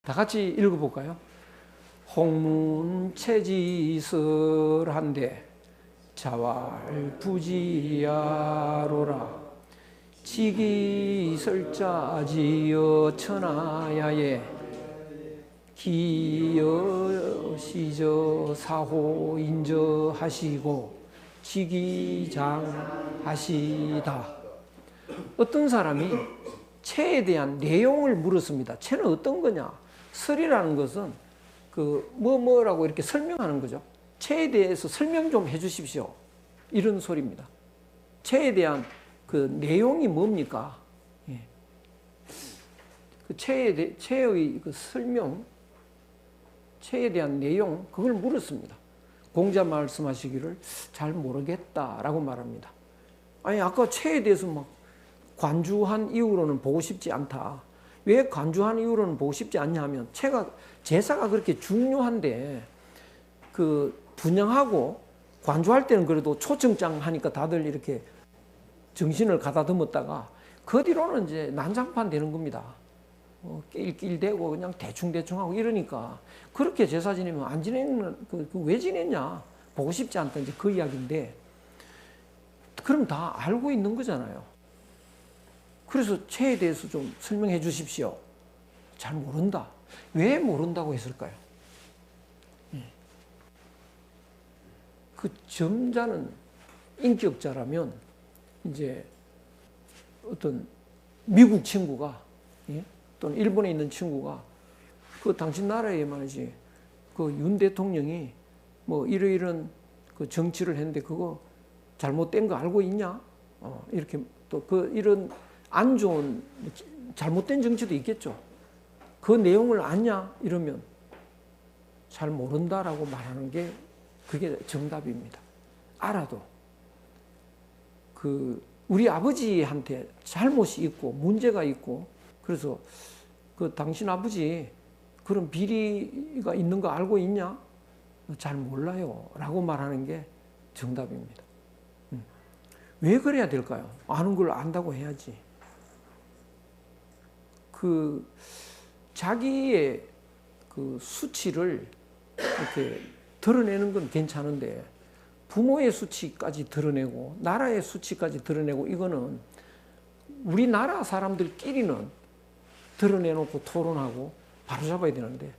다 같이 읽어볼까요? 홍문체지설한데 자왈부지야로라 지기설자지여 천하야에 기여시저 사호인저하시고 지기장하시다. 어떤 사람이 체에 대한 내용을 물었습니다. 체는 어떤 거냐? 설이라는 것은 뭐라고 이렇게 설명하는 거죠. 체에 대해서 설명 좀 해주십시오. 이런 소리입니다. 체에 대한 그 내용이 뭡니까? 예. 그 체의 그 설명, 체에 대한 내용, 그걸 물었습니다. 공자 말씀하시기를 잘 모르겠다라고 말합니다. 아니, 아까 체에 대해서 막 관주한 이후로는 보고 싶지 않다. 왜 관주한 이후로는 보고 싶지 않냐면 제사가 그렇게 중요한데 그 분양하고 관주할 때는 그래도 초청장 하니까 다들 이렇게 정신을 가다듬었다가 그 뒤로는 이제 난장판 되는 겁니다. 낄낄대고 그냥 대충대충 하고 이러니까 그렇게 제사 지내면 안 지내는 왜 지냈냐? 보고 싶지 않다. 이제 그 이야기인데 그럼 다 알고 있는 거잖아요. 그래서 체에 대해서 좀 설명해 주십시오. 잘 모른다. 왜 모른다고 했을까요? 그 점자는 인격자라면 이제 어떤 미국 친구가 또는 일본에 있는 친구가 그 당신 나라에 말이지 그 윤 대통령이 뭐 이런 그 정치를 했는데 그거 잘못된 거 알고 있냐? 이렇게 또 이런 안 좋은 잘못된 정치도 있겠죠. 그 내용을 아냐? 이러면 잘 모른다라고 말하는 게 그게 정답입니다. 알아도 우리 아버지한테 잘못이 있고 문제가 있고 그래서 당신 아버지 그런 비리가 있는 거 알고 있냐? 잘 몰라요. 라고 말하는 게 정답입니다. 왜 그래야 될까요? 아는 걸 안다고 해야지. 자기의 수치를 이렇게 드러내는 건 괜찮은데 부모의 수치까지 드러내고 나라의 수치까지 드러내고 이거는 우리나라 사람들끼리는 드러내놓고 토론하고 바로잡아야 되는데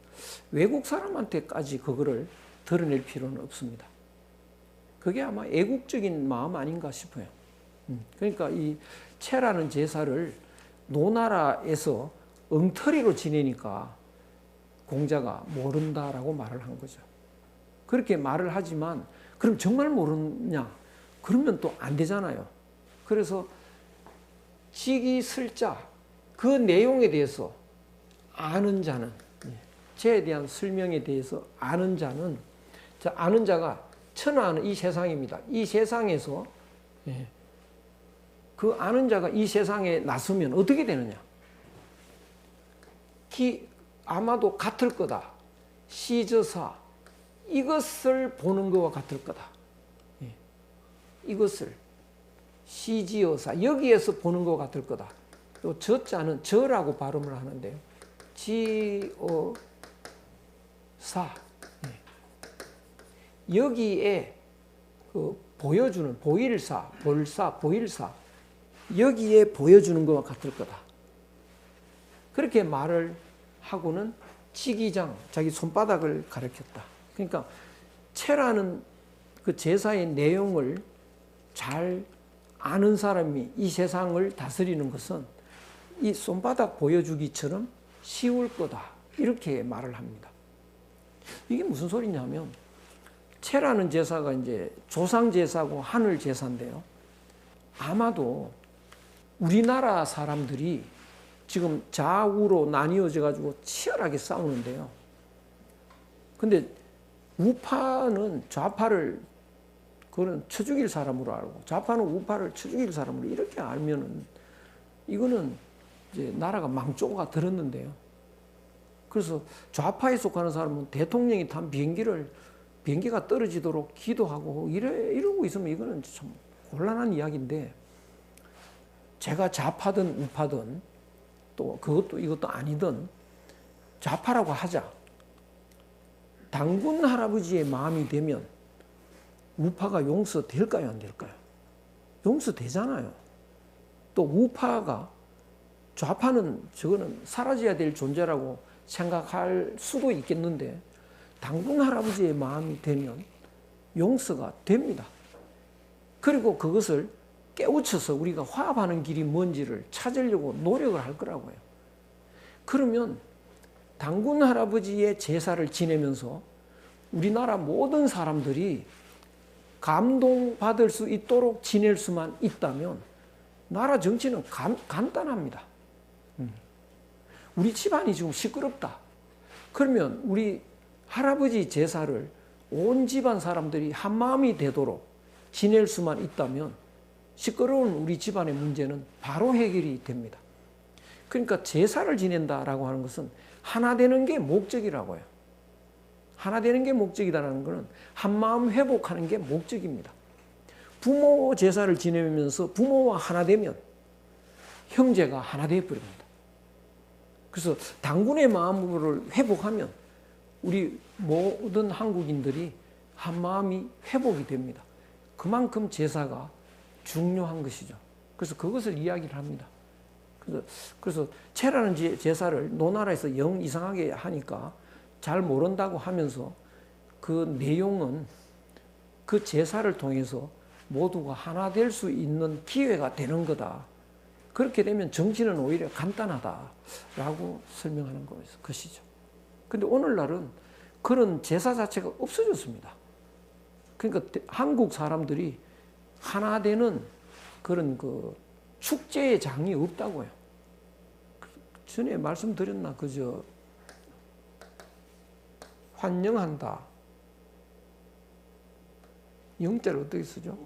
외국 사람한테까지 그거를 드러낼 필요는 없습니다. 그게 아마 애국적인 마음 아닌가 싶어요. 그러니까 이 체라는 제사를 노나라에서 엉터리로 지내니까 공자가 모른다라고 말을 한 거죠. 그렇게 말을 하지만 그럼 정말 모르냐? 그러면 또 안 되잖아요. 그래서 지기설자 그 내용에 대해서 아는 자는 체에 대한 설명에 대해서 아는 자는 아는 자가 천하는 이 세상입니다. 이 세상에서 그 아는 자가 이 세상에 나서면 어떻게 되느냐? 아마도 같을 거다. 시저사 이것을 보는 것과 같을 거다. 이것을 시지어사 여기에서 보는 것과 같을 거다. 또 저자는 저라고 발음을 하는데요. 지어사 여기에 보여주는 보일사 보일사 여기에 보여주는 것과 같을 거다. 그렇게 말을 하고는 지기장 자기 손바닥을 가리켰다. 그러니까 체라는 그 제사의 내용을 잘 아는 사람이 이 세상을 다스리는 것은 이 손바닥 보여주기처럼 쉬울 거다. 이렇게 말을 합니다. 이게 무슨 소리냐면 체라는 제사가 이제 조상 제사고 하늘 제사인데요. 아마도 우리나라 사람들이 지금 좌우로 나뉘어져 가지고 치열하게 싸우는데요. 근데 우파는 좌파를 그거는 쳐 죽일 사람으로 알고 좌파는 우파를 쳐 죽일 사람으로 이렇게 알면은 이거는 이제 나라가 망조가 들었는데요. 그래서 좌파에 속하는 사람은 대통령이 탄 비행기가 떨어지도록 기도하고 이러고 있으면 이거는 참 곤란한 이야기인데 제가 좌파든 우파든 또 이것도 아니든 좌파라고 하자. 당군 할아버지의 마음이 되면 우파가 용서될까요, 안 될까요? 용서되잖아요. 또 우파가 좌파는 저거는 사라져야 될 존재라고 생각할 수도 있겠는데 당군 할아버지의 마음이 되면 용서가 됩니다. 그리고 그것을 깨우쳐서 우리가 화합하는 길이 뭔지를 찾으려고 노력을 할 거라고요. 그러면 당군 할아버지의 제사를 지내면서 우리나라 모든 사람들이 감동받을 수 있도록 지낼 수만 있다면 나라 정치는 간단합니다. 우리 집안이 지금 시끄럽다. 그러면 우리 할아버지 제사를 온 집안 사람들이 한마음이 되도록 지낼 수만 있다면 시끄러운 우리 집안의 문제는 바로 해결이 됩니다. 그러니까 제사를 지낸다라고 하는 것은 하나 되는 게 목적이라고요. 하나 되는 게 목적이다라는 것은 한마음 회복하는 게 목적입니다. 부모 제사를 지내면서 부모와 하나 되면 형제가 하나 되어버립니다. 그래서 당군의 마음을 회복하면 우리 모든 한국인들이 한마음이 회복이 됩니다. 그만큼 제사가 중요한 것이죠. 그래서 그것을 이야기를 합니다. 그래서 채라는 제사를 노나라에서 영 이상하게 하니까 잘 모른다고 하면서 그 내용은 그 제사를 통해서 모두가 하나 될 수 있는 기회가 되는 거다. 그렇게 되면 정치는 오히려 간단하다라고 설명하는 것이죠. 근데 오늘날은 그런 제사 자체가 없어졌습니다. 그러니까 한국 사람들이 하나 되는 그런 그 축제의 장이 없다고요. 전에 말씀드렸나 그저 환영한다. 영자를 어떻게 쓰죠?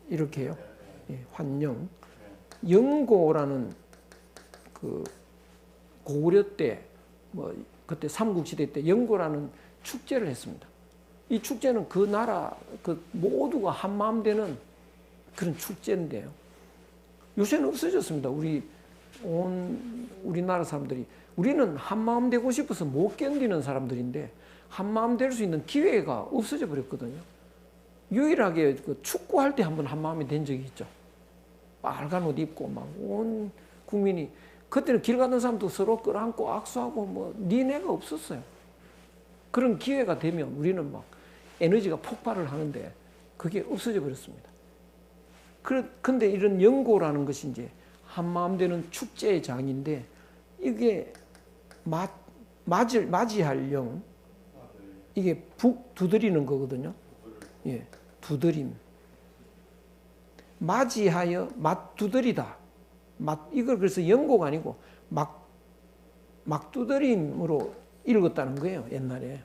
이렇게요. 예, 환영. 영고라는 그 고구려 때 뭐 그때 삼국시대 때 영고라는 축제를 했습니다. 이 축제는 그 나라 그 모두가 한마음 되는 그런 축제인데요. 요새는 없어졌습니다. 우리나라 사람들이 우리는 한마음 되고 싶어서 못 견디는 사람들인데 한마음 될 수 있는 기회가 없어져 버렸거든요. 유일하게 그 축구할 때 한번 한마음이 된 적이 있죠. 빨간 옷 입고 막 온 국민이 그때는 길 가는 사람도 서로 끌어안고 악수하고 뭐 니네가 없었어요. 그런 기회가 되면 우리는 막 에너지가 폭발을 하는데 그게 없어져 버렸습니다. 근데 이런 영고라는 것이 이제 한마음 되는 축제의 장인데 이게 맞이할 영 이게 북 두드리는 거거든요. 예, 두드림. 맞이하여 맞두드리다. 이걸 그래서 영고가 아니고 막두드림으로 읽었다는 거예요, 옛날에.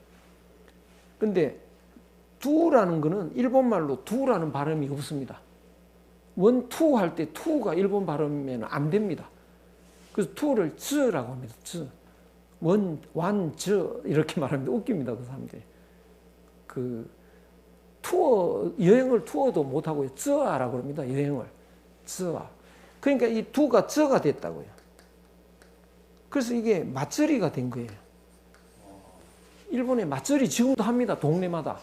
근데 두라는 거는 일본말로 두라는 발음이 없습니다. 원투 할 때 투가 일본 발음이면 안 됩니다. 그래서 투를 즈라고 합니다. 즈. 완, 이렇게 말하는데 웃깁니다, 그 사람들이. 여행을 투어도 못하고요. 쯔아라고 합니다, 여행을. 쯔아. 그러니까 이 두가 쯔가 됐다고요. 그래서 이게 맞저리가 된 거예요. 일본에 맞저리 지금도 합니다, 동네마다.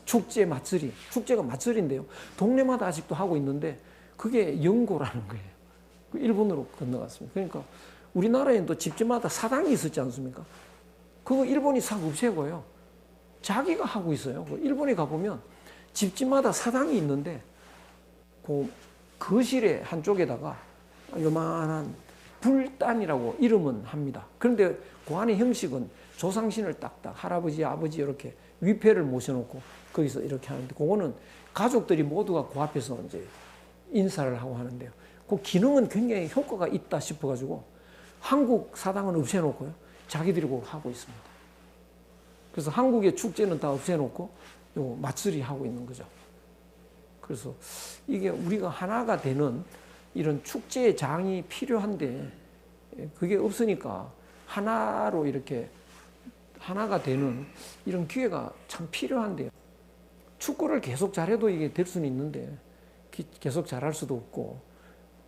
축제 맞저리. 축제가 맞저리인데요. 동네마다 아직도 하고 있는데 그게 영고라는 거예요. 일본으로 건너갔습니다. 그러니까 우리나라에는 집집마다 사당이 있었지 않습니까? 그거 일본이 싹 없애고요. 자기가 하고 있어요. 일본에 가보면 집집마다 사당이 있는데 그 거실의 한쪽에다가 요만한 불단이라고 이름은 합니다. 그런데 그 안의 형식은 조상신을 딱딱 할아버지, 아버지 이렇게 위패를 모셔놓고 거기서 이렇게 하는데 그거는 가족들이 모두가 그 앞에서 이제 인사를 하고 하는데요. 그 기능은 굉장히 효과가 있다 싶어가지고 한국 사당은 없애놓고요. 자기들이 그거 하고 있습니다. 그래서 한국의 축제는 다 없애놓고 요 맞설이 하고 있는 거죠. 그래서 이게 우리가 하나가 되는 이런 축제의 장이 필요한데 그게 없으니까 하나로 이렇게 하나가 되는 이런 기회가 참 필요한데요. 축구를 계속 잘해도 이게 될 수는 있는데 계속 잘할 수도 없고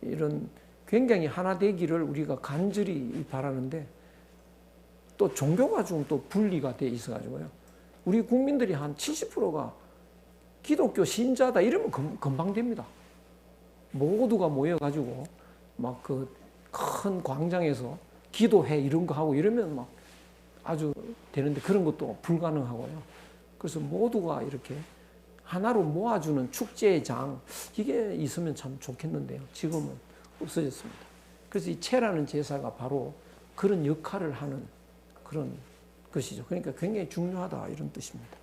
이런 굉장히 하나 되기를 우리가 간절히 바라는데 또 종교가 좀 또 분리가 돼 있어가지고요. 우리 국민들이 한 70%가 기독교 신자다 이러면 금방 됩니다. 모두가 모여가지고 막 그 큰 광장에서 기도해 이런 거 하고 이러면 막 아주 되는데 그런 것도 불가능하고요. 그래서 모두가 이렇게 하나로 모아주는 축제장 이게 있으면 참 좋겠는데요. 지금은 없어졌습니다. 그래서 이 채라는 제사가 바로 그런 역할을 하는 그런 것이죠. 그러니까 굉장히 중요하다 이런 뜻입니다.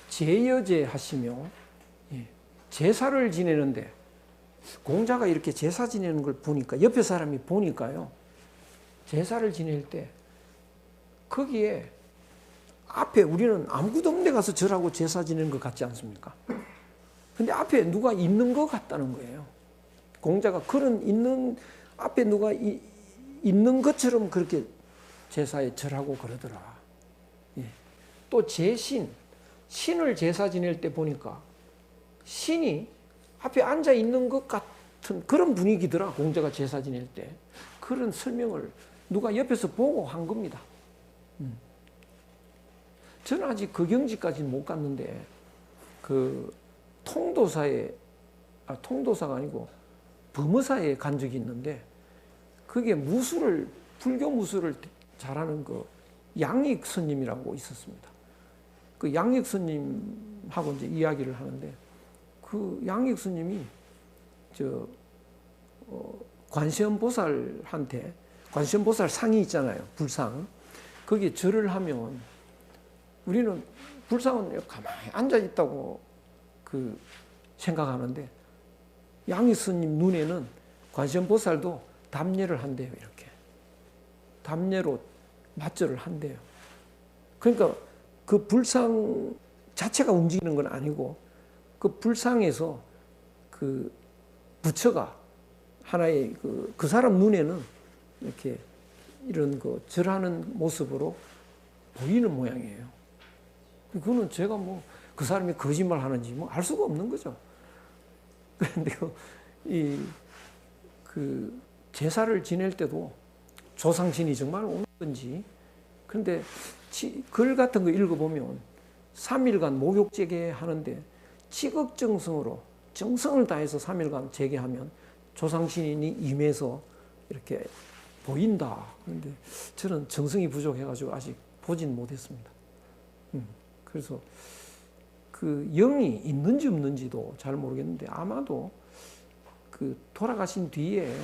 제여제 하시며 제사를 지내는데 공자가 이렇게 제사 지내는 걸 보니까 옆에 사람이 보니까요. 제사를 지낼 때 거기에 앞에 우리는 아무것도 없는 데 가서 절하고 제사 지내는 것 같지 않습니까? 근데 앞에 누가 있는 것 같다는 거예요. 공자가 그런 있는 앞에 누가 있는 것처럼 그렇게 제사에 절하고 그러더라. 또 제신, 신을 제사 지낼 때 보니까 신이 앞에 앉아 있는 것 같은 그런 분위기더라. 공자가 제사 지낼 때 그런 설명을 누가 옆에서 보고 한 겁니다. 저는 아직 그 경지까지는 못 갔는데 그 통도사가 아니고 범어사에 간 적이 있는데 그게 무술을 불교 무술을 잘하는 그 양익 스님이라고 있었습니다. 그 양익 스님하고 이제 이야기를 하는데 그 양익 스님이 관세음보살한테 관세음보살 상이 있잖아요. 불상. 거기에 절을 하면 우리는 불상은 가만히 앉아 있다고 그 생각하는데 양익 스님 눈에는 관세음보살도 담례를 한대요. 이렇게 담례로 맞절을 한대요. 그러니까 그 불상 자체가 움직이는 건 아니고 그 불상에서 그 부처가 하나의 그 사람 눈에는 이렇게 이런 그 절하는 모습으로 보이는 모양이에요. 그거는 제가 뭐 그 사람이 거짓말 하는지 뭐 알 수가 없는 거죠. 그런데 그 제사를 지낼 때도 조상신이 정말 오는 건지 그런데 글 같은 거 읽어보면 3일간 목욕 재개하는데 지극정성으로 정성을 다해서 3일간 재개하면 조상신이 임해서 이렇게 보인다. 그런데 저는 정성이 부족해가지고 아직 보진 못했습니다. 그래서 그 영이 있는지 없는지도 잘 모르겠는데 아마도 그 돌아가신 뒤에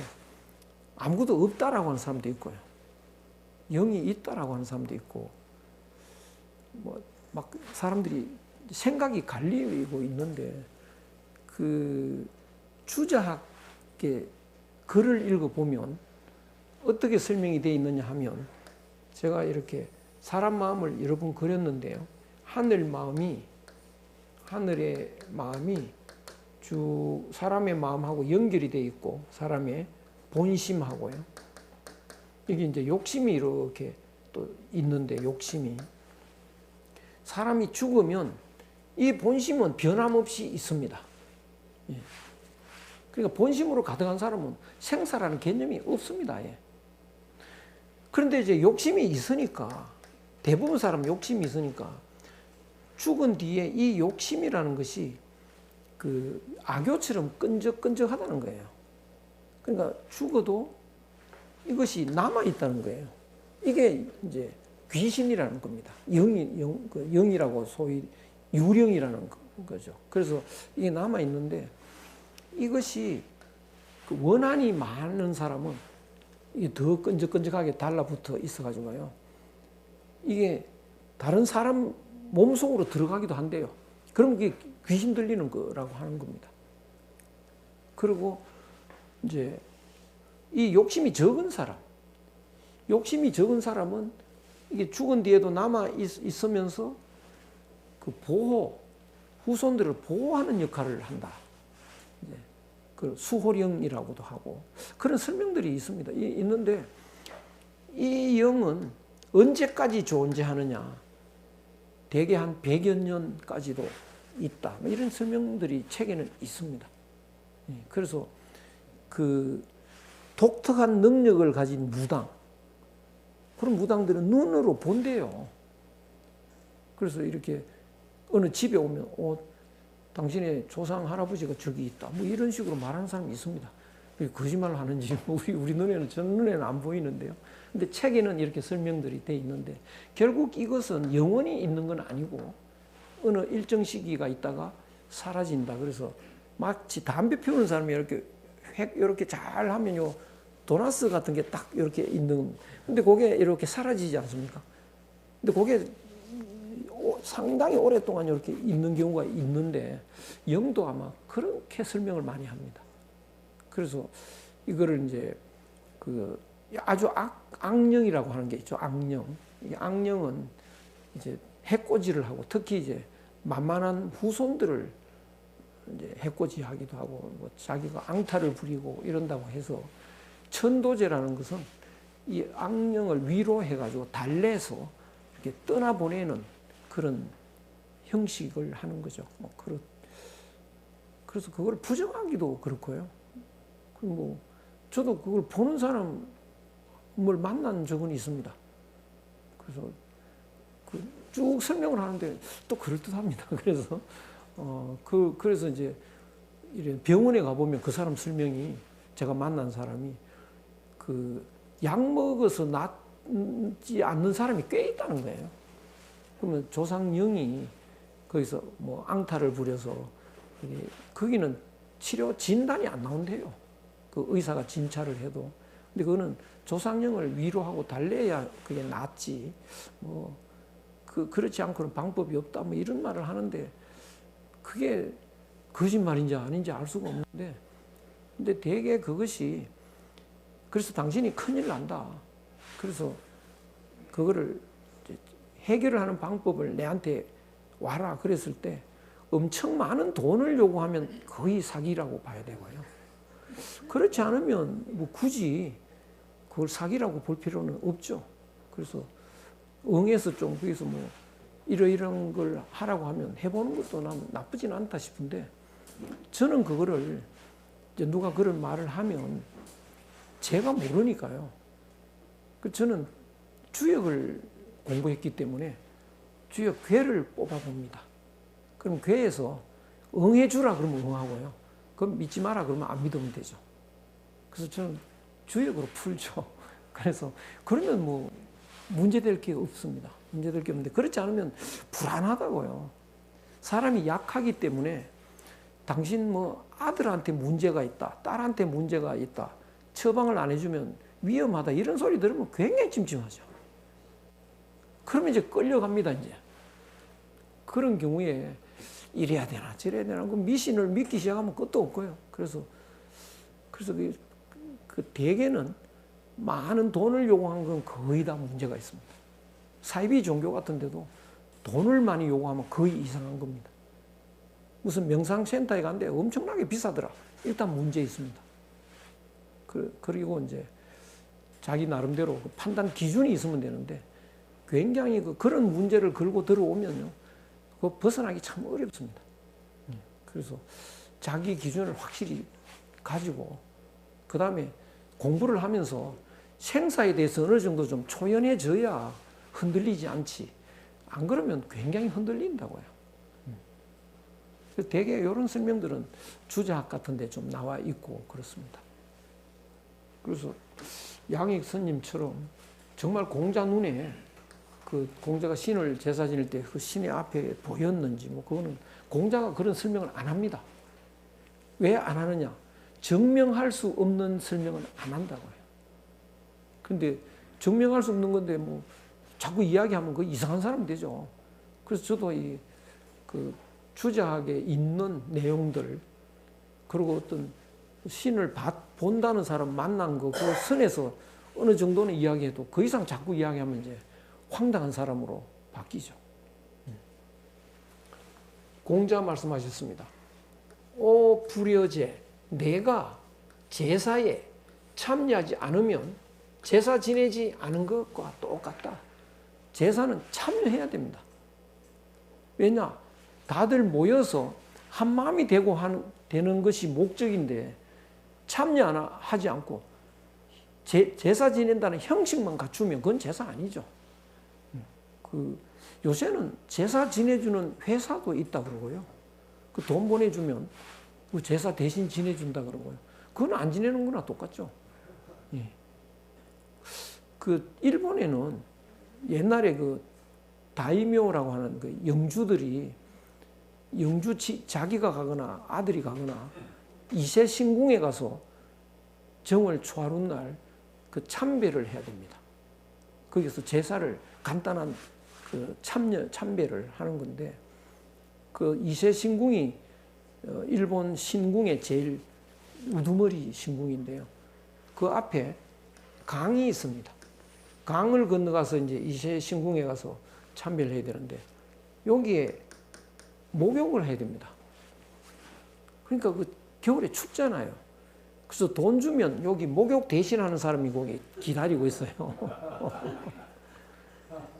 아무것도 없다라고 하는 사람도 있고요. 영이 있다라고 하는 사람도 있고 뭐 막 사람들이 생각이 갈리고 있는데 그 주자학의 글을 읽어보면 어떻게 설명이 되어 있느냐 하면 제가 이렇게 사람 마음을 여러 번 그렸는데요. 하늘의 마음이 사람의 마음하고 연결이 되어 있고 사람의 본심하고요. 이게 이제 욕심이 이렇게 또 있는데 욕심이 사람이 죽으면 이 본심은 변함없이 있습니다. 그러니까 본심으로 가득한 사람은 생사라는 개념이 없습니다. 그런데 이제 욕심이 있으니까 대부분 사람 욕심이 있으니까 죽은 뒤에 이 욕심이라는 것이 그 악교처럼 끈적끈적하다는 거예요. 그러니까 죽어도 이것이 남아있다는 거예요. 이게 이제 귀신이라는 겁니다. 영이라고 소위 유령이라는 거죠. 그래서 이게 남아있는데 이것이 그 원한이 많은 사람은 이게 더 끈적끈적하게 달라붙어 있어가지고요. 이게 다른 사람 몸속으로 들어가기도 한대요. 그럼 그게 귀신 들리는 거라고 하는 겁니다. 그리고 이제 이 욕심이 적은 사람은 이게 죽은 뒤에도 남아 있으면서 그 후손들을 보호하는 역할을 한다. 그 수호령이라고도 하고 그런 설명들이 있습니다. 있는데 이 영은 언제까지 존재하느냐? 대개 한 100여 년까지도 있다. 뭐 이런 설명들이 책에는 있습니다. 그래서 그 독특한 능력을 가진 무당, 그런 무당들은 눈으로 본대요. 그래서 이렇게 어느 집에 오면 당신의 조상 할아버지가 저기 있다. 뭐 이런 식으로 말하는 사람이 있습니다. 거짓말을 하는지 우리 눈에는 저 눈에는 안 보이는데요. 근데 책에는 이렇게 설명들이 돼 있는데 결국 이것은 영원히 있는 건 아니고 어느 일정 시기가 있다가 사라진다. 그래서 마치 담배 피우는 사람이 이렇게 잘 하면요 도나스 같은 게 딱 이렇게 있는. 근데 그게 이렇게 사라지지 않습니까? 근데 그게 상당히 오랫동안 이렇게 있는 경우가 있는데 영도 아마 그렇게 설명을 많이 합니다. 그래서 이거를 이제 그 아주 악령이라고 하는 게 있죠. 악령. 이 악령은 이제 해코지를 하고 특히 이제 만만한 후손들을 이제 해코지하기도 하고 뭐 자기가 앙탈을 부리고 이런다고 해서 천도제라는 것은 이 악령을 위로해가지고 달래서 이렇게 떠나보내는 그런 형식을 하는 거죠. 그래서 그걸 부정하기도 그렇고요. 뭐 저도 그걸 보는 사람을 만난 적은 있습니다. 그래서 쭉 설명을 하는데 또 그럴듯합니다. 그래서 그래서 이제 이런 병원에 가보면 그 사람 설명이 제가 만난 사람이 그 약 먹어서 낫지 않는 사람이 꽤 있다는 거예요. 그러면 조상영이 거기서 뭐 앙탈을 부려서 거기는 치료 진단이 안 나온대요. 그 의사가 진찰을 해도. 근데 그거는 조상영을 위로하고 달래야 그게 낫지. 뭐 그렇지 않고는 방법이 없다. 뭐 이런 말을 하는데 그게 거짓말인지 아닌지 알 수가 없는데, 근데 대개 그것이 그래서 당신이 큰일 난다. 그래서 그거를 해결을 하는 방법을 내한테 와라 그랬을 때 엄청 많은 돈을 요구하면 거의 사기라고 봐야 되고요. 그렇지 않으면 뭐 굳이 그걸 사기라고 볼 필요는 없죠. 그래서 응해서 좀 거기서 뭐 이러이러한 걸 하라고 하면 해보는 것도 난 나쁘진 않다 싶은데, 저는 그거를 이제 누가 그런 말을 하면 제가 모르니까요. 저는 주역을 공부했기 때문에 주역 괴를 뽑아봅니다. 그럼 괴에서 응해주라 그러면 응하고요. 그럼 믿지 마라 그러면 안 믿으면 되죠. 그래서 저는 주역으로 풀죠. 그래서 그러면 뭐 문제될 게 없습니다. 문제될 게 없는데 그렇지 않으면 불안하다고요. 사람이 약하기 때문에 당신 뭐 아들한테 문제가 있다, 딸한테 문제가 있다, 처방을 안 해주면 위험하다 이런 소리 들으면 굉장히 찜찜하죠. 그러면 이제 끌려갑니다. 이제 그런 경우에 이래야 되나 저래야 되나 그 미신을 믿기 시작하면 끝도 없고요. 그래서 그 대개는 많은 돈을 요구한 건 거의 다 문제가 있습니다. 사이비 종교 같은 데도 돈을 많이 요구하면 거의 이상한 겁니다. 무슨 명상센터에 갔는데 엄청나게 비싸더라. 일단 문제 있습니다. 그리고 이제 자기 나름대로 그 판단 기준이 있으면 되는데 굉장히 그런 문제를 걸고 들어오면요, 그거 벗어나기 참 어렵습니다. 그래서 자기 기준을 확실히 가지고 그 다음에 공부를 하면서 생사에 대해서 어느 정도 좀 초연해져야 흔들리지 않지. 안 그러면 굉장히 흔들린다고요. 대개 이런 설명들은 주자학 같은 데 좀 나와 있고 그렇습니다. 그래서 양익 스님처럼 정말 공자 눈에 그 공자가 신을 제사 지낼 때 그 신의 앞에 보였는지 뭐 그거는 공자가 그런 설명을 안 합니다. 왜 안 하느냐? 증명할 수 없는 설명은 안 한다고요. 근데 증명할 수 없는 건데 뭐 자꾸 이야기하면 그 이상한 사람 되죠. 그래서 저도 그 주자학에 있는 내용들, 그리고 어떤 신을 본다는 사람 만난 거, 그 선에서 어느 정도는 이야기해도 그 이상 자꾸 이야기하면 이제 황당한 사람으로 바뀌죠. 공자 말씀하셨습니다. 오 불여제, 내가 제사에 참여하지 않으면 제사 지내지 않은 것과 똑같다. 제사는 참여해야 됩니다. 왜냐? 다들 모여서 한 마음이 되는 것이 목적인데 참여하지 않고 제사 지낸다는 형식만 갖추면 그건 제사 아니죠. 요새는 제사 지내주는 회사도 있다 그러고요. 그 돈 보내주면 그 제사 대신 지내준다 그러고요. 그건 안 지내는 거나 똑같죠. 예. 그 일본에는 옛날에 그 다이묘라고 하는 그 영주들이 자기가 가거나 아들이 가거나 이세 신궁에 가서 정월 초하루 날 그 참배를 해야 됩니다. 거기서 제사를 간단한 그 참배를 하는 건데 그 이세 신궁이 일본 신궁의 제일 우두머리 신궁인데요. 그 앞에 강이 있습니다. 강을 건너가서 이제 이세 신궁에 가서 참배를 해야 되는데 여기에 목욕을 해야 됩니다. 그러니까 그 겨울에 춥잖아요. 그래서 돈 주면 여기 목욕 대신하는 사람이 거기 기다리고 있어요.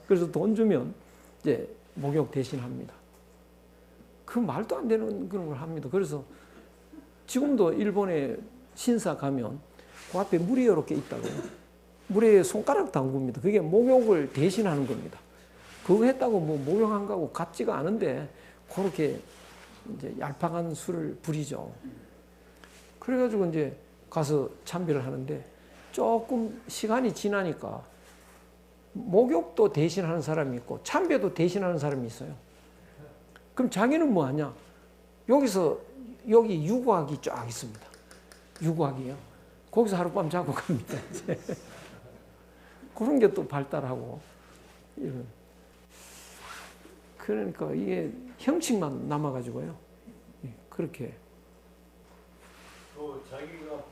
그래서 돈 주면 이제 목욕 대신합니다. 그 말도 안 되는 그런 걸 합니다. 그래서 지금도 일본에 신사 가면 그 앞에 물이 이렇게 있다고요. 물에 손가락 담굽니다. 그게 목욕을 대신하는 겁니다. 그거 했다고 뭐 목욕한 거하고 같지가 않은데 그렇게 이제 얄팍한 술을 부리죠. 그래가지고 이제 가서 참배를 하는데 조금 시간이 지나니까 목욕도 대신하는 사람이 있고 참배도 대신하는 사람이 있어요. 그럼 자기는 뭐 하냐? 여기 유곽이 쫙 있습니다. 유곽이요. 거기서 하룻밤 자고 갑니다. 그런 게 또 발달하고 이런. 그러니까 이게 형식만 남아가지고요. 그렇게. 또 자기가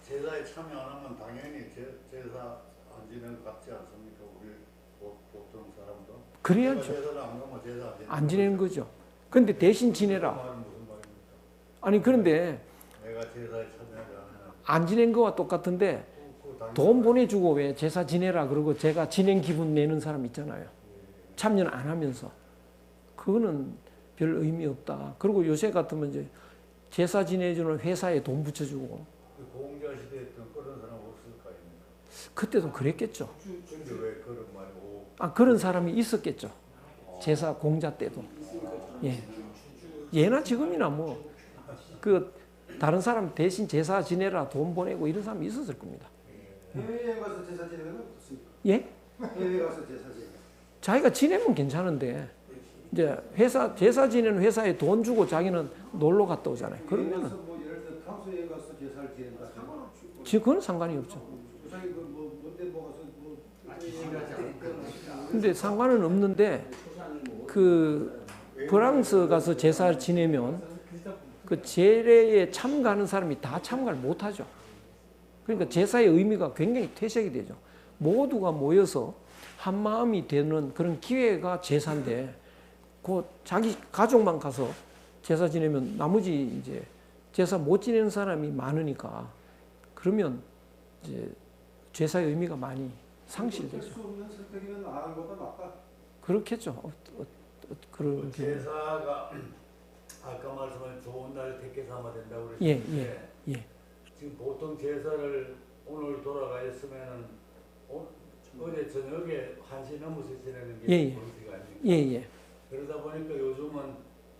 제사에 참여 안 하면 당연히 제사 안 지내는 것 같지 않습니까? 우리 보통 사람도. 그래야죠. 제사를 안 가면 제사 안 지내는 거죠. 근데 대신 지내라. 무슨 말입니까? 아니 그런데 내가 제사에 참여하지 않으면 안 지낸 거와 똑같은데 돈 보내주고 왜 제사 지내라 그러고 제가 지낸 기분 내는 사람 있잖아요. 참여는 안 하면서. 그거는 별 의미 없다. 그리고 요새 같으면 이제 제사 지내주는 회사에 돈 붙여주고. 공자 시대에 했던 그런 사람 없을 거 아닙니까? 그때도 그랬겠죠. 근데 왜 그런 말이고? 그런 사람이 있었겠죠. 제사 공자 때도. 예. 예나 지금이나 뭐 그 다른 사람 대신 제사 지내라 돈 보내고 이런 사람이 있었을 겁니다. 해외에 가서 제사 지내는 건 어떻습니까? 예? 해외에 가서 제사 지내는. 자기가 지내면 괜찮은데 이제 제사 지내는 회사에 돈 주고 자기는 놀러 갔다 오잖아요. 그러면은 뭐 예를 들어 탕수에 가서 제사를 지낸다. 상관없죠. 그건 상관이 없죠. 자기 그뭐 뭔데 뭐 가서 뭐. 근데 상관은 없는데 그 프랑스 가서 제사를 지내면 그 제례에 참가하는 사람이 다 참가를 못하죠. 그러니까 제사의 의미가 굉장히 퇴색이 되죠. 모두가 모여서 한 마음이 되는 그런 기회가 제사인데 그 자기 가족만 가서 제사 지내면 나머지 이제 제사 못 지내는 사람이 많으니까 그러면 이제 제사의 의미가 많이 상실되죠. 수 없는 선택이면 안 하는 것보다 낫다. 그렇겠죠. 그런 제사가 아까 말씀한 좋은 날 택해 삼아 된다고 예, 그랬는데 예. 지금 보통 제사를 오늘 돌아가 있으면은 어제 저녁에 1시 넘어서 지내는 게 예, 본식 아닙니까? 예. 그러다 보니까 요즘은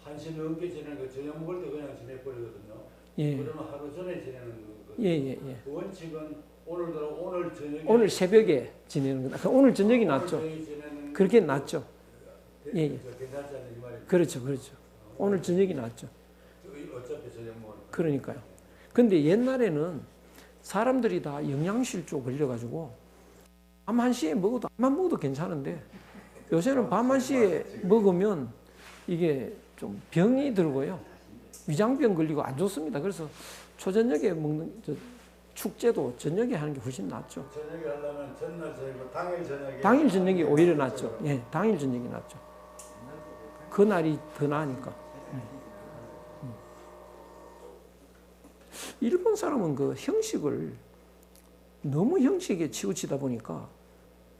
1시 넘게 지내는 거 저녁 먹을 때 그냥 지내버리거든요. 예. 그러면 하루 전에 지내는 거거든요. 예. 그 원칙은 오늘 저녁에 오늘 새벽에 지내는 거다. 오늘 저녁이 낫죠. 저녁에 지내는 그렇게 낫죠. 예. 괜찮지 않는 이 말이죠. 그렇죠. 오늘 저녁이 낫죠. 어차피 저녁 먹으니까. 그러니까요. 근데 옛날에는 사람들이 다 영양실조 걸려가지고 밤 1시에 먹어도 암만 먹어도 괜찮은데 요새는 밤 1시에 먹으면 이게 좀 병이 들고요. 위장병 걸리고 안 좋습니다. 그래서 초저녁에 먹는 축제도 저녁에 하는 게 훨씬 낫죠. 저녁에 하려면 전날 저녁, 당일 저녁이 오히려 낫죠. 예, 당일 저녁이 낫죠. 그날이 더 나으니까. 일본 사람은 그 형식을 너무 형식에 치우치다 보니까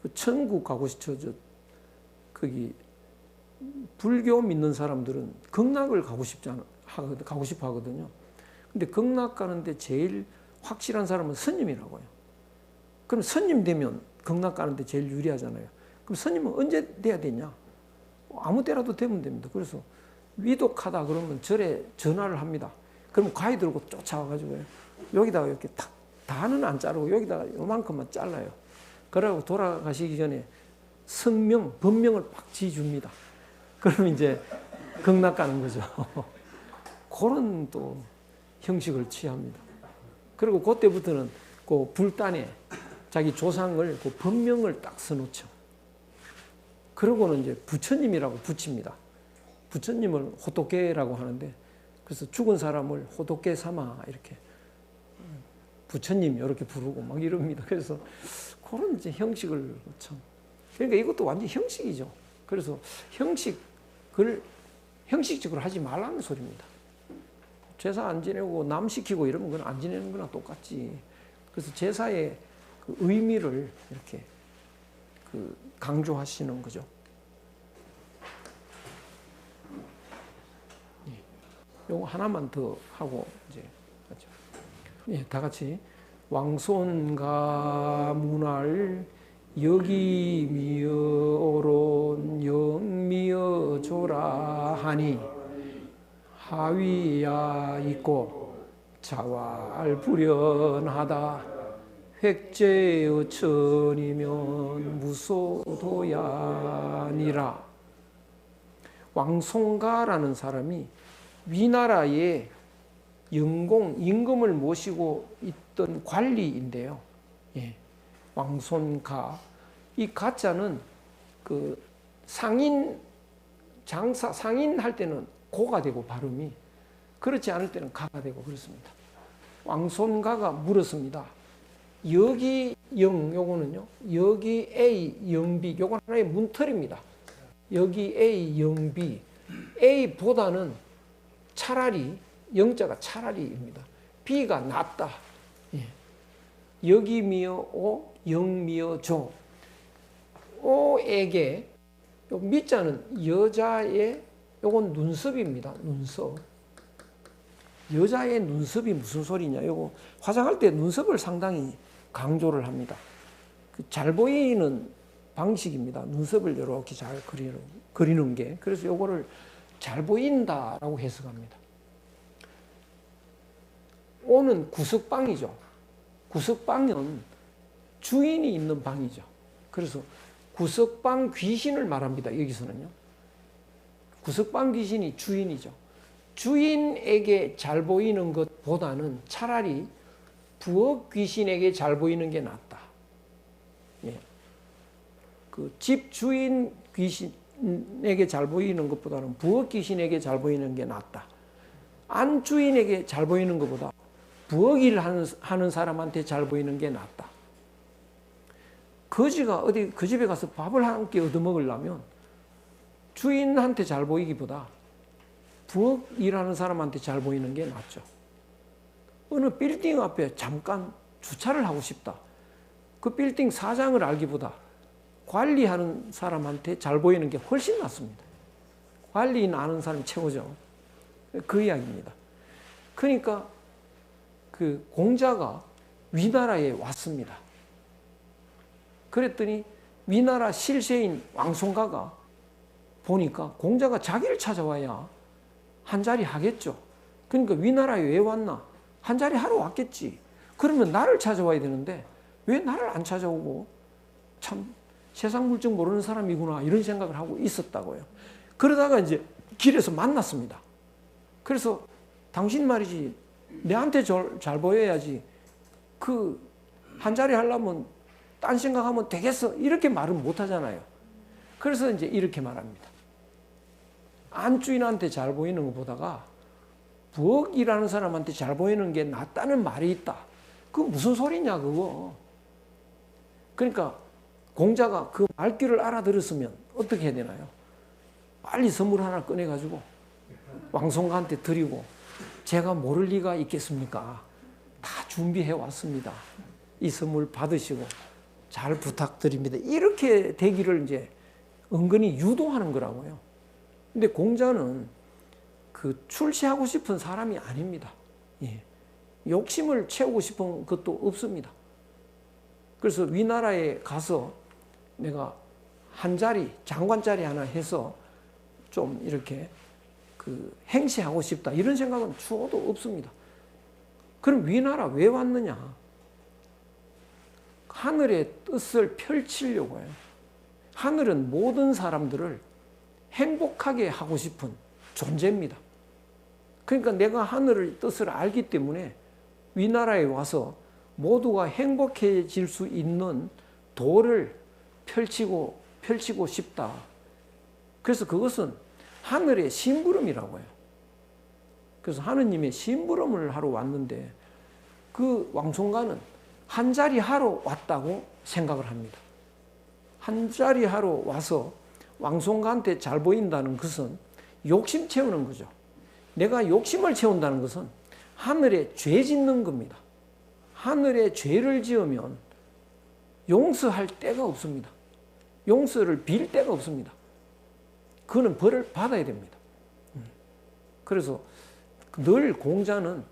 그 천국 가고 싶죠. 거기 불교 믿는 사람들은 극락을 가고 싶어 하거든요. 근데 극락 가는데 제일 확실한 사람은 스님이라고요. 그럼 스님 되면 극락 가는데 제일 유리하잖아요. 그럼 스님은 언제 돼야 되냐? 아무 때라도 되면 됩니다. 그래서 위독하다 그러면 절에 전화를 합니다. 그러면 가위 들고 쫓아와가지고요. 여기다가 이렇게 탁, 다는 안 자르고 여기다가 요만큼만 잘라요. 그러고 돌아가시기 전에 성명, 법명을 팍 지줍니다. 그러면 이제 극락 가는 거죠. 그런 또 형식을 취합니다. 그리고 그때부터는 그 불단에 자기 조상을 그 법명을 딱 써놓죠. 그러고는 이제 부처님이라고 붙입니다. 부처님을 호토케라고 하는데, 그래서 죽은 사람을 호토케 사마 이렇게 부처님 이렇게 부르고 막 이럽니다. 그래서 그런 이제 형식을 참, 그러니까 이것도 완전 형식이죠. 그래서 형식적으로 하지 말라는 소리입니다. 제사 안 지내고 남 시키고 이러면 그건 안 지내는 거나 똑같지. 그래서 제사의 그 의미를 이렇게 그 강조하시는 거죠. 요거 하나만 더 하고 이제 하죠. 예, 다 같이 왕손가 문할 여기미여 오론 영미여 조라 하니 하위야 있고 자왈 불연하다 획제의 천이면 무소도야니라. 왕송가라는 사람이 위나라의 임금을 모시고 있던 관리인데요. 예, 왕손가. 이 가자는 그 상인 할 때는 고가 되고 발음이, 그렇지 않을 때는 가가 되고 그렇습니다. 왕손가가 물었습니다. 여기 영, 요거는요, 여기 A, 영, B, 요건 하나의 문틀입니다. 여기 A, 영, B. A보다는 차라리, 영자가 차라리입니다. B가 낫다. 예. 여기 미어 오, 영 미어 조. 오에게, 요 미자는 여자의, 요건 눈썹입니다. 눈썹. 여자의 눈썹이 무슨 소리냐? 요거 화장할 때 눈썹을 상당히 강조를 합니다. 잘 보이는 방식입니다. 눈썹을 이렇게 잘 그리는 게. 그래서 요거를 잘 보인다라고 해석합니다. 오는 구석방이죠. 구석방은 주인이 있는 방이죠. 그래서 구석방 귀신을 말합니다. 여기서는요. 구석방 귀신이 주인이죠. 주인에게 잘 보이는 것보다는 차라리 부엌 귀신에게 잘 보이는 게 낫다. 예. 그 집 주인 귀신에게 잘 보이는 것보다는 부엌 귀신에게 잘 보이는 게 낫다. 안 주인에게 잘 보이는 것보다 부엌 일 하는 사람한테 잘 보이는 게 낫다. 거지가 어디 그 집에 가서 밥을 한 끼 얻어먹으려면 주인한테 잘 보이기보다 부엌 일하는 사람한테 잘 보이는 게 낫죠. 어느 빌딩 앞에 잠깐 주차를 하고 싶다. 그 빌딩 사장을 알기보다 관리하는 사람한테 잘 보이는 게 훨씬 낫습니다. 관리인 아는 사람이 최고죠. 그 이야기입니다. 그러니까 그 공자가 위나라에 왔습니다. 그랬더니 위나라 실세인 왕손가가 보니까 공자가 자기를 찾아와야 한 자리 하겠죠. 그러니까 위나라에 왜 왔나? 한 자리 하러 왔겠지. 그러면 나를 찾아와야 되는데 왜 나를 안 찾아오고, 참 세상 물정 모르는 사람이구나 이런 생각을 하고 있었다고요. 그러다가 이제 길에서 만났습니다. 그래서 당신 말이지 내한테 잘 보여야지, 그 한 자리 하려면 딴 생각하면 되겠어 이렇게 말은 못 하잖아요. 그래서 이제 이렇게 말합니다. 안주인한테 잘 보이는 것보다가 부엌 일하는 사람한테 잘 보이는 게 낫다는 말이 있다. 그거 무슨 소리냐 그거. 그러니까 공자가 그 말귀를 알아들었으면 어떻게 해야 되나요? 빨리 선물 하나 꺼내가지고 왕손가한테 드리고, 제가 모를 리가 있겠습니까? 다 준비해 왔습니다. 이 선물 받으시고 잘 부탁드립니다. 이렇게 되기를 이제 은근히 유도하는 거라고요. 근데 공자는 그 출세하고 싶은 사람이 아닙니다. 예. 욕심을 채우고 싶은 것도 없습니다. 그래서 위나라에 가서 내가 한 자리, 장관 자리 하나 해서 좀 이렇게 그 행시하고 싶다. 이런 생각은 추호도 없습니다. 그럼 위나라 왜 왔느냐? 하늘의 뜻을 펼치려고 해요. 하늘은 모든 사람들을 행복하게 하고 싶은 존재입니다. 그러니까 내가 하늘의 뜻을 알기 때문에 위나라에 와서 모두가 행복해질 수 있는 도를 펼치고 싶다. 그래서 그것은 하늘의 심부름이라고 해요. 그래서 하느님의 심부름을 하러 왔는데 그 왕손가는 한 자리 하러 왔다고 생각을 합니다. 한 자리 하러 와서 왕손가한테 잘 보인다는 것은 욕심 채우는 거죠. 내가 욕심을 채운다는 것은 하늘에 죄 짓는 겁니다. 하늘에 죄를 지으면 용서할 데가 없습니다. 용서를 빌 데가 없습니다. 그거는 벌을 받아야 됩니다. 그래서 늘 공자는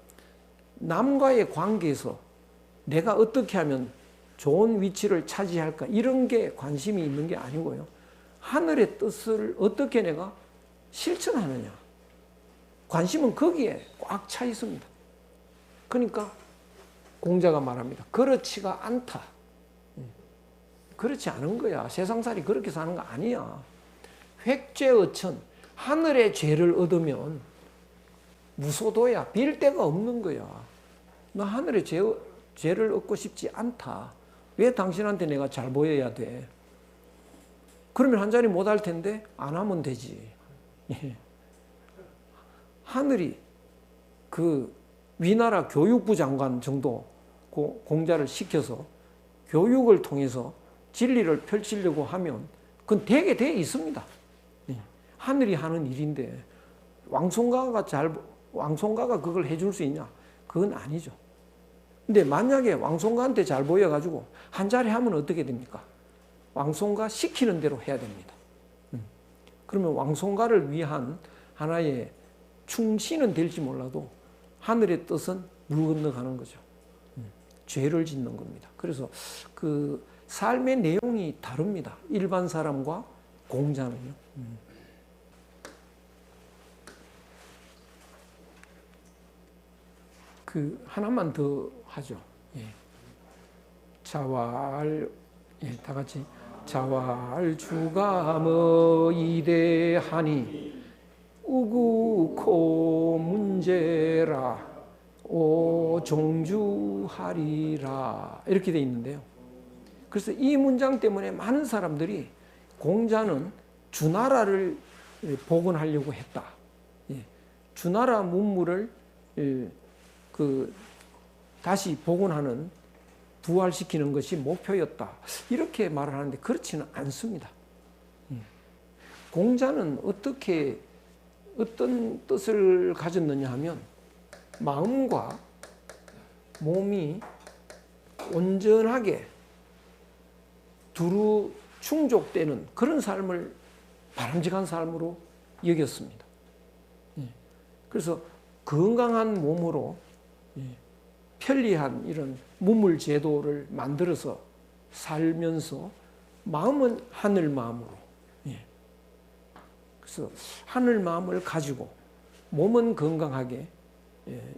남과의 관계에서 내가 어떻게 하면 좋은 위치를 차지할까 이런 게 관심이 있는 게 아니고요. 하늘의 뜻을 어떻게 내가 실천하느냐. 관심은 거기에 꽉 차 있습니다. 그러니까 공자가 말합니다. 그렇지가 않다. 그렇지 않은 거야. 세상살이 그렇게 사는 거 아니야. 획죄어천, 하늘의 죄를 얻으면 무소도야. 빌 데가 없는 거야. 너 하늘의 죄를 얻고 싶지 않다. 왜 당신한테 내가 잘 보여야 돼? 그러면 한 자리 못 할 텐데 안 하면 되지. 하늘이 그 위나라 교육부 장관 정도 공자를 시켜서 교육을 통해서 진리를 펼치려고 하면 그건 되게 돼 있습니다. 하늘이 하는 일인데 왕손가가 그걸 해줄 수 있냐? 그건 아니죠. 근데 만약에 왕손가한테 잘 보여가지고 한 자리 하면 어떻게 됩니까? 왕손가 시키는 대로 해야 됩니다. 그러면 왕손가를 위한 하나의 충신은 될지 몰라도 하늘의 뜻은 물 건너가는 거죠. 죄를 짓는 겁니다. 그래서 그 삶의 내용이 다릅니다. 일반 사람과 공자는요. 그 하나만 더 하죠. 예. 자왈, 예, 다 같이 자왈주가 뭐 이대하니 우구코 문제라 오 종주하리라 이렇게 돼 있는데요. 그래서 이 문장 때문에 많은 사람들이 공자는 주나라를 복원하려고 했다. 예. 주나라 문물을 다시 복원하는 부활시키는 것이 목표였다. 이렇게 말을 하는데 그렇지는 않습니다. 공자는 어떤 뜻을 가졌느냐 하면 마음과 몸이 온전하게 두루 충족되는 그런 삶을 바람직한 삶으로 여겼습니다. 그래서 건강한 몸으로 편리한 이런 문물 제도를 만들어서 살면서 마음은 하늘 마음으로, 그래서 하늘 마음을 가지고 몸은 건강하게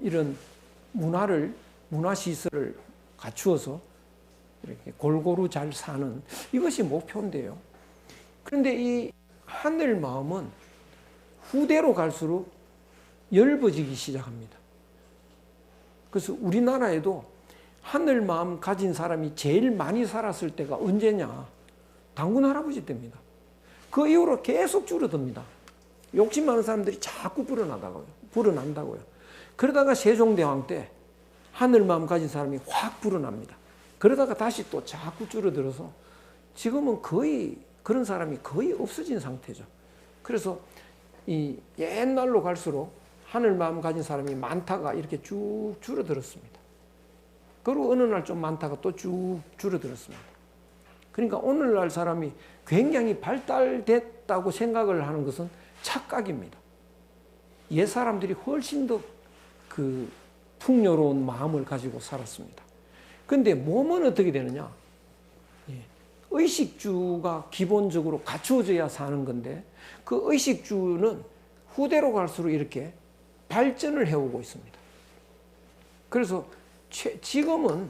이런 문화시설을 갖추어서 이렇게 골고루 잘 사는 이것이 목표인데요. 그런데 이 하늘 마음은 후대로 갈수록 엷어지기 시작합니다. 그래서 우리나라에도 하늘 마음 가진 사람이 제일 많이 살았을 때가 언제냐? 당군 할아버지 때입니다. 그 이후로 계속 줄어듭니다. 욕심 많은 사람들이 자꾸 불어난다고요. 그러다가 세종대왕 때 하늘 마음 가진 사람이 확 불어납니다. 그러다가 다시 또 자꾸 줄어들어서 지금은 거의 그런 사람이 거의 없어진 상태죠. 그래서 이 옛날로 갈수록 하늘 마음 가진 사람이 많다가 이렇게 쭉 줄어들었습니다. 그리고 어느 날 좀 많다가 또 쭉 줄어들었습니다. 그러니까 오늘날 사람이 굉장히 발달됐다고 생각을 하는 것은 착각입니다. 옛 사람들이 훨씬 더 그 풍요로운 마음을 가지고 살았습니다. 근데 몸은 어떻게 되느냐? 의식주가 기본적으로 갖추어져야 사는 건데 그 의식주는 후대로 갈수록 이렇게 발전을 해오고 있습니다. 그래서 지금은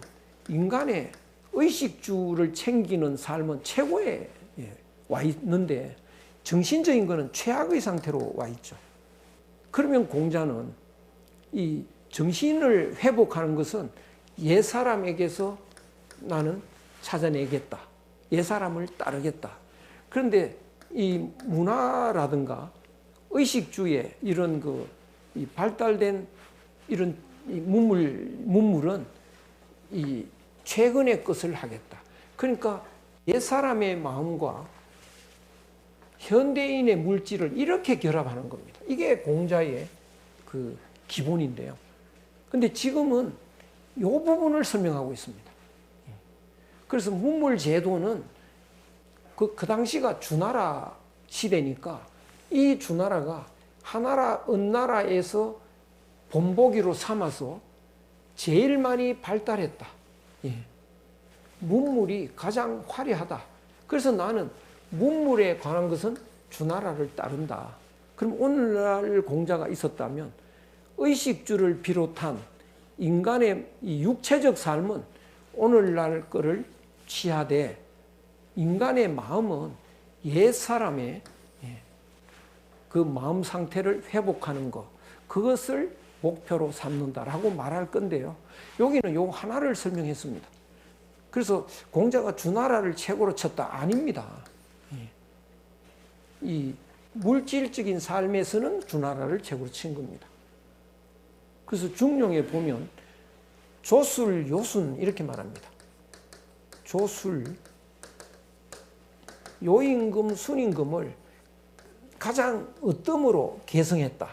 인간의 의식주를 챙기는 삶은 최고에 와 있는데 정신적인 것은 최악의 상태로 와 있죠. 그러면 공자는 이 정신을 회복하는 것은 옛 사람에게서 나는 찾아내겠다. 옛 사람을 따르겠다. 그런데 이 문화라든가 의식주의 이런 이 발달된 이런 이 문물은 이 최근의 것을 하겠다. 그러니까 옛 사람의 마음과 현대인의 물질을 이렇게 결합하는 겁니다. 이게 공자의 그 기본인데요. 근데 지금은 이 부분을 설명하고 있습니다. 그래서 문물 제도는 그 당시가 주나라 시대니까 이 주나라가 하나라 은나라에서 본보기로 삼아서 제일 많이 발달했다. 문물이 가장 화려하다. 그래서 나는 문물에 관한 것은 주나라를 따른다. 그럼 오늘날 공자가 있었다면 의식주를 비롯한 인간의 이 육체적 삶은 오늘날 거를 취하되 인간의 마음은 옛 사람의 그 마음 상태를 회복하는 것, 그것을 목표로 삼는다라고 말할 건데요. 여기는 요 하나를 설명했습니다. 그래서 공자가 주나라를 최고로 쳤다. 아닙니다. 이 물질적인 삶에서는 주나라를 최고로 친 겁니다. 그래서 중용에 보면 조술, 요순 이렇게 말합니다. 조술, 요임금, 순임금을 가장 어뜸으로 개성했다.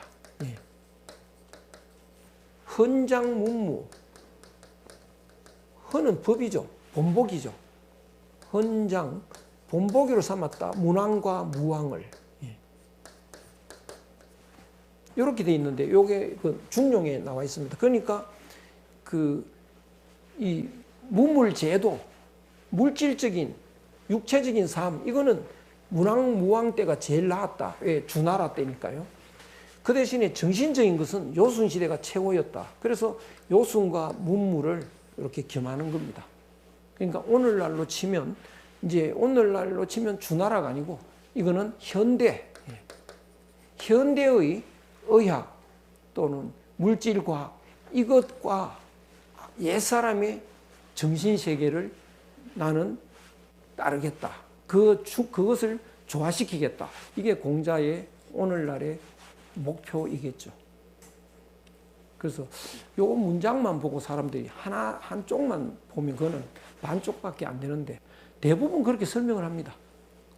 헌장, 문무. 헌은 법이죠. 본보기죠. 헌장, 본보기로 삼았다. 문왕과 무왕을. 이렇게 돼 있는데, 요게 그 중용에 나와 있습니다. 그러니까 이 문물제도, 물질적인, 육체적인 삶, 이거는 문왕, 무왕 때가 제일 나았다. 왜? 주나라 때니까요. 그 대신에 정신적인 것은 요순 시대가 최고였다. 그래서 요순과 문물을 이렇게 겸하는 겁니다. 그러니까 오늘날로 치면 주나라가 아니고 이거는 현대의 의학 또는 물질과학 이것과 옛사람의 정신세계를 나는 따르겠다. 그것을 조화시키겠다. 이게 공자의 오늘날의 목표이겠죠. 그래서 요 문장만 보고 사람들이 한쪽만 보면 그거는 반쪽밖에 안 되는데 대부분 그렇게 설명을 합니다.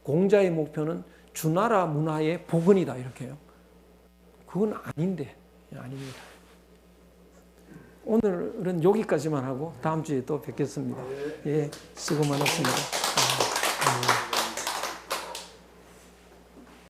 공자의 목표는 주나라 문화의 복원이다 이렇게요. 그건 아닙니다. 오늘은 여기까지만 하고 다음 주에 또 뵙겠습니다. 예, 수고 많았습니다.